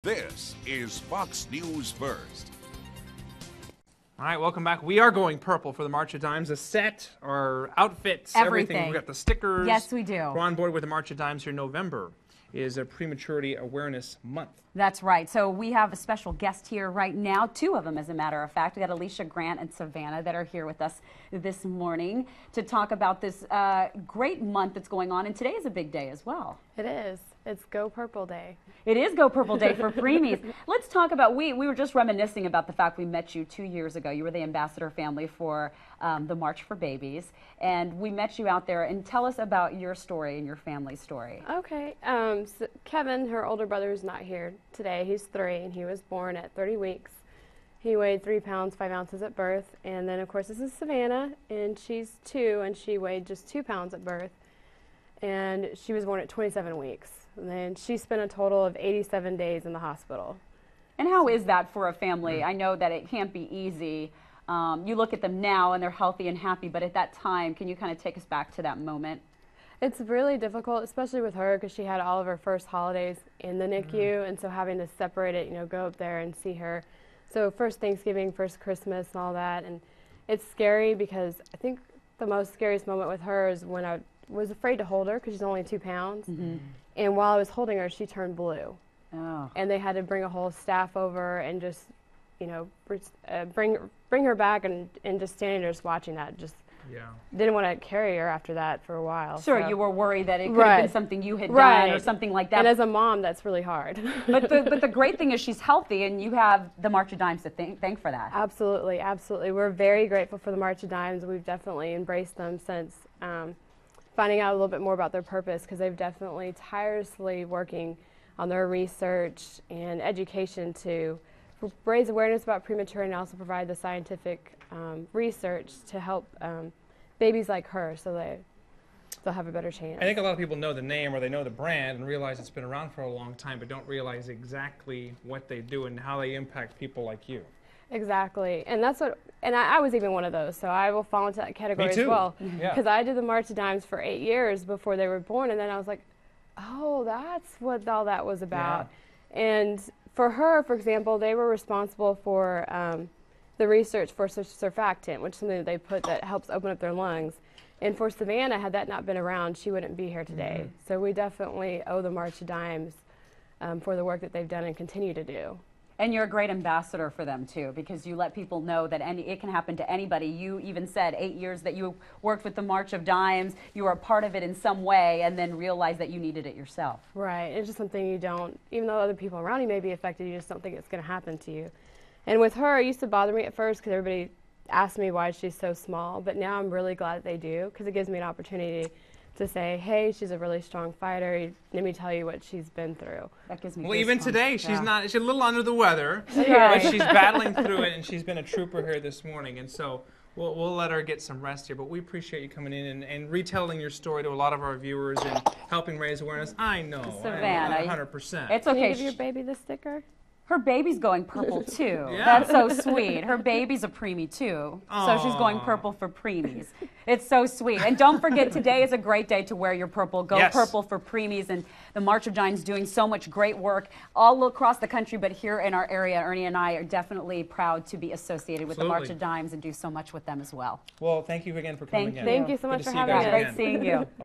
This is Fox News First. All right, welcome back. We are going purple for the March of Dimes. The set, our outfits, everything. We've got the stickers. Yes, we do. We're on board with the March of Dimes here. November is a Prematurity Awareness Month. That's right. So we have a special guest here right now, two of them as a matter of fact. We got Alicia, Grant, and Savannah that are here with us this morning to talk about this great month that's going on. And today is a big day as well. It is. It's Go Purple Day. It is Go Purple Day for preemies. Let's talk about, we were just reminiscing about the fact we met you 2 years ago. You were the ambassador family for the March for Babies. And we met you out there. And tell us about your story and your family's story. Okay. So Kevin, her older brother, is not here today. He's 3, and he was born at 30 weeks. He weighed 3 pounds, 5 ounces at birth. And then, of course, this is Savannah, and she's 2, and she weighed just 2 pounds at birth. And she was born at 27 weeks. And then she spent a total of 87 days in the hospital. And how is that for a family? I know that it can't be easy. You look at them now and they're healthy and happy, but at that time, can you kind of take us back to that moment? It's really difficult, especially with her, because she had all of her first holidays in the NICU, and so having to separate it, go up there and see her. So first Thanksgiving, first Christmas, and all that, and it's scary because I think the most scariest moment with her is when I was afraid to hold her because she's only 2 pounds. And while I was holding her, she turned blue. Oh. And they had to bring a whole staff over and just, bring her back and just standing there just watching that. Just didn't want to carry her after that for a while. Sure, so. You were worried that it could have been something you had done or something like that. And as a mom, that's really hard. but the great thing is she's healthy, and you have the March of Dimes to thank for that. Absolutely, absolutely. We're very grateful for the March of Dimes. We've definitely embraced them since finding out a little bit more about their purpose, because they've definitely tirelessly working on their research and education to raise awareness about prematurity and also provide the scientific research to help babies like her so they'll have a better chance. I think a lot of people know the name or they know the brand and realize it's been around for a long time, but don't realize exactly what they do and how they impact people like you. Exactly, and that's what. And I was even one of those, so I will fall into that category Me too. as well. Yeah. Because I did the March of Dimes for 8 years before they were born, and then I was like, oh, that's what all that was about. Yeah. And for her, for example, they were responsible for the research for surfactant, which is something that they put that helps open up their lungs. And for Savannah, had that not been around, she wouldn't be here today. So we definitely owe the March of Dimes for the work that they've done and continue to do. And you're a great ambassador for them, too, because you let people know that it can happen to anybody. You even said 8 years that you worked with the March of Dimes, you were a part of it in some way, and then realized that you needed it yourself. Right. It's just something you don't, even though other people around you may be affected, you just don't think it's going to happen to you. And with her, it used to bother me at first because everybody asked me why she's so small, but now I'm really glad that they do, because it gives me an opportunity to say, hey, she's a really strong fighter. Let me tell you what she's been through. That gives me Well, even today, she's she's a little under the weather, Right. but she's battling through it, and she's been a trooper here this morning. And so we'll let her get some rest here. But we appreciate you coming in and retelling your story to a lot of our viewers and helping raise awareness. I know, Savannah, 100%. It's okay. Can you give your baby the sticker? Her baby's going purple, too. Yeah. That's so sweet. Her baby's a preemie, too. So she's going purple for preemies. It's so sweet. And don't forget, today is a great day to wear your purple. Go purple for preemies. And the March of Dimes doing so much great work all across the country, but here in our area, Ernie and I are definitely proud to be associated with the March of Dimes and do so much with them as well. Well, thank you again for coming in. Thank you so much for having us. Great seeing you.